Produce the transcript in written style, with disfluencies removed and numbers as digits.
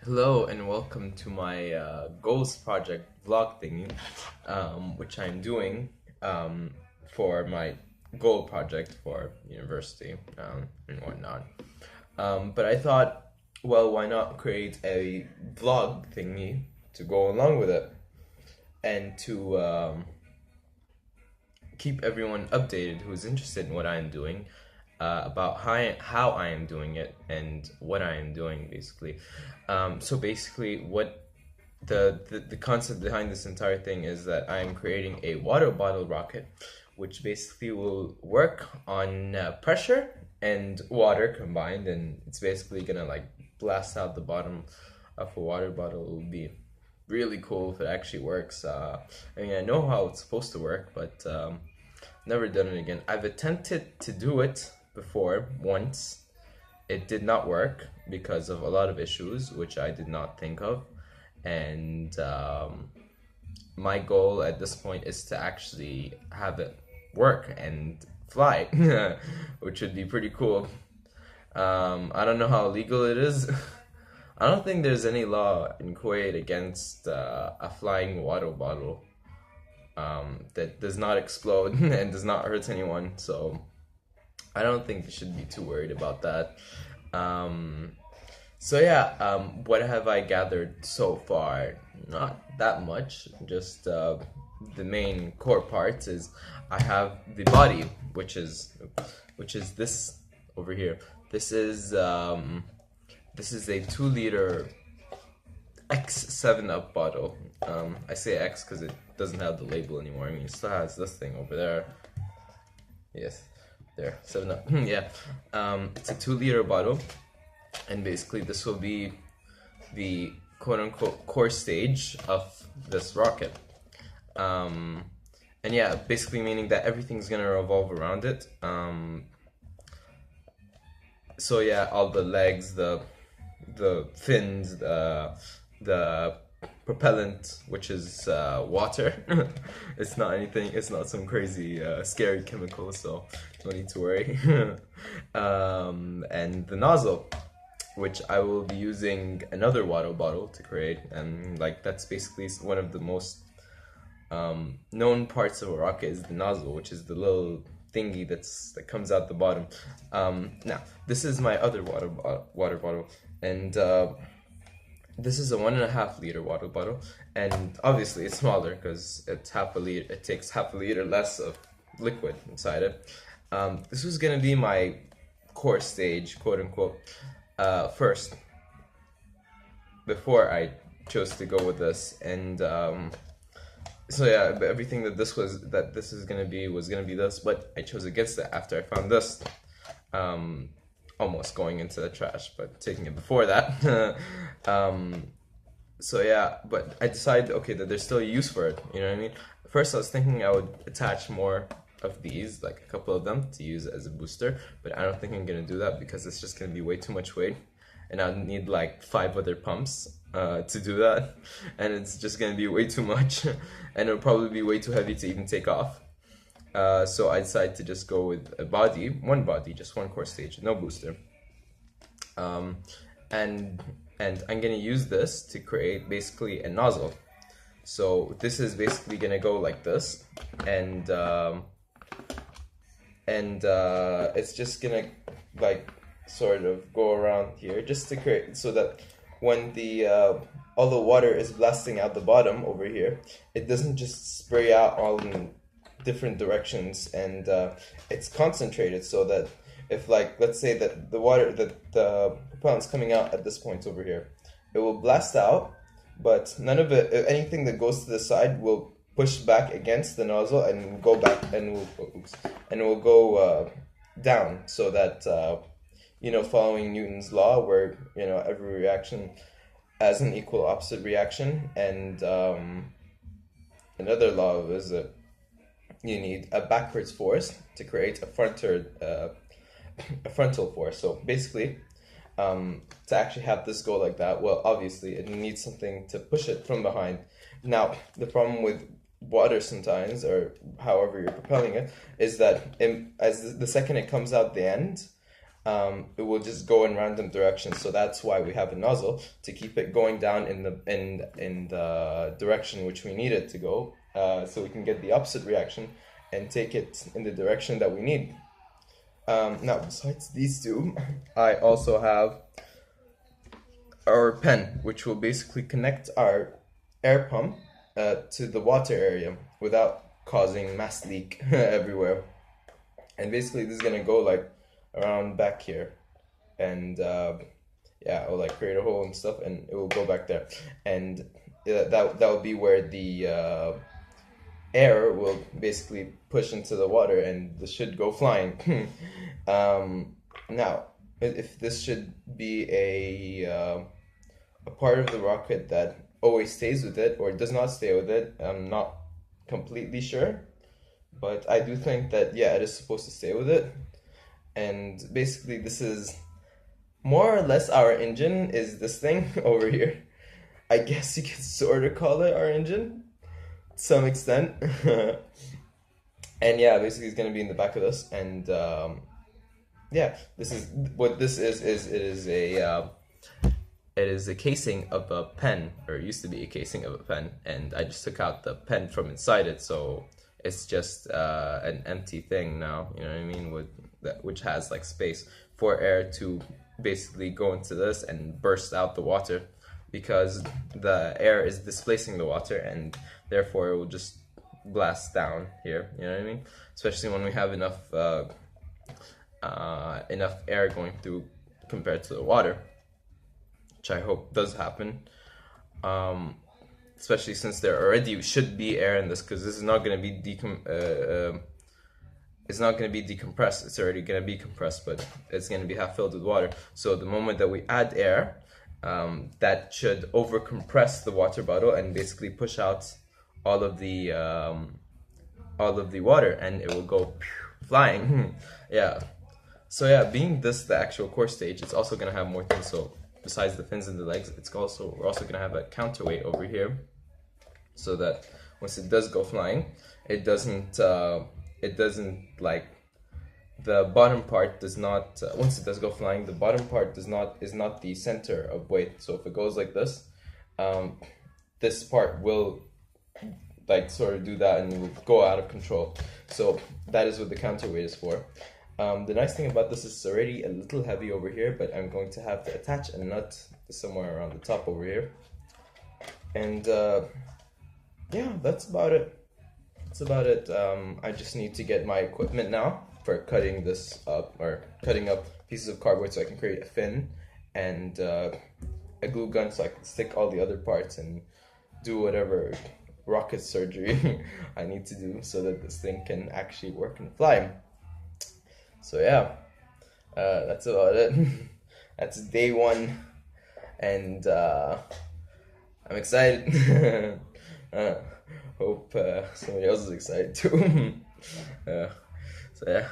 Hello and welcome to my goals project vlog thingy, which I'm doing for my goal project for university and whatnot. But I thought, well, why not create a vlog thingy to go along with it and to keep everyone updated who's interested in what I'm doing, about how I am doing it and what I am doing basically. So basically, what the concept behind this entire thing is that I am creating a water bottle rocket, which basically will work on pressure and water combined, and it's basically gonna like blast out the bottom of a water bottle. It will be really cool if it actually works. I mean, I know how it's supposed to work, but never done it again. I've attempted to do it before once. It did not work because of a lot of issues, which I did not think of. And my goal at this point is to actually have it work and fly, which would be pretty cool. I don't know how legal it is. I don't think there's any law in Kuwait against a flying water bottle that does not explode and does not hurt anyone. So I don't think you should be too worried about that. Um, so yeah, what have I gathered so far? Not that much. Just the main core parts is I have the body, which is this over here. This is a 2 liter X 7 Up bottle. I say X because it doesn't have the label anymore. I mean, it still has this thing over there. Yes, there, 7 Up. Yeah, it's a 2 liter bottle, and basically this will be the quote unquote core stage of this rocket. Um, and yeah, basically meaning that everything's gonna revolve around it. So yeah, all the legs, the fins, the propellant, which is water. It's not anything. It's not some crazy scary chemical, so no need to worry. And the nozzle, which I will be using another water bottle to create, and like that's basically one of the most known parts of a rocket is the nozzle, which is the little thingy that comes out the bottom. Now this is my other water bottle, and this is a 1.5 liter water bottle, and obviously it's smaller because it's half a liter. It takes half a liter less of liquid inside it. This was gonna be my core stage, quote unquote, first before I chose to go with this, and so yeah, but everything that this is gonna be was gonna be this, but I chose against it after I found this. Um, Almost going into the trash, but taking it before that. So yeah, but I decided, okay, that there's still a use for it. You know what I mean? First, I was thinking I would attach more of these, like a couple of them, to use as a booster, but I don't think I'm gonna do that because it's just gonna be way too much weight, and I'll need like 5 other pumps to do that, and it's just gonna be way too much, and it'll probably be way too heavy to even take off. So I decided to just go with one body, just one core stage, no booster. Um, and I'm gonna use this to create basically a nozzle. So this is basically gonna go like this, and it's just gonna like sort of go around here just to create so that when the all the water is blasting out the bottom over here, it doesn't just spray out all in different directions, and it's concentrated so that if, like, let's say that the propellant's coming out at this point over here, it will blast out, but none of it, anything that goes to the side will push back against the nozzle and go back, and will go down, so that following Newton's law, where every reaction has an equal opposite reaction, and another law is that you need a backwards force to create a frontal force. So basically, to actually have this go like that, well, obviously it needs something to push it from behind. Now, the problem with water sometimes, or however you're propelling it, is that as the second it comes out the end, it will just go in random directions. So that's why we have a nozzle to keep it going down in the direction which we need it to go, so we can get the opposite reaction and take it in the direction that we need. Now, besides these two, I also have our pen, which will basically connect our air pump to the water area without causing mass leak everywhere. And basically, this is gonna go like around back here, and yeah, I'll like create a hole and stuff, and it will go back there, and that will be where the air will basically push into the water, and this should go flying. Now, if this should be a part of the rocket that always stays with it or does not stay with it, I'm not completely sure, but I do think that yeah, it is supposed to stay with it. And basically, this is more or less our engine. Is this thing over here? I guess you could sort of call it our engine to some extent. And yeah, basically it's gonna be in the back of this, and yeah, this is what this is it is a casing of a pen, or it used to be a casing of a pen, and I just took out the pen from inside it, so it's just an empty thing now, you know what I mean, with that, which has like space for air to basically go into this and burst out the water, because the air is displacing the water, and therefore it will just blast down here, you know what I mean, especially when we have enough enough air going through compared to the water, which I hope does happen, especially since there already should be air in this, because this is not going to be it's not going to be decompressed, it's already going to be compressed, but it's going to be half filled with water. So the moment that we add air, that should over compress the water bottle and basically push out all of the water, and it will go flying. Yeah. So yeah, being this the actual core stage, it's also gonna have more things. So besides the fins and the legs, we're also gonna have a counterweight over here, so that once it does go flying, it doesn't like, the bottom part does not, once it does go flying, the bottom part is not the center of weight. So if it goes like this, this part will like sort of do that and it will go out of control. So that is what the counterweight is for. The nice thing about this is it's already a little heavy over here, but I'm going to have to attach a nut somewhere around the top over here. And yeah, that's about it. I just need to get my equipment now for cutting this up, or cutting up pieces of cardboard so I can create a fin, and a glue gun so I can stick all the other parts and do whatever rocket surgery I need to do so that this thing can actually work and fly. So yeah, that's about it. That's day one, and I'm excited. Hope somebody else is excited too. So yeah.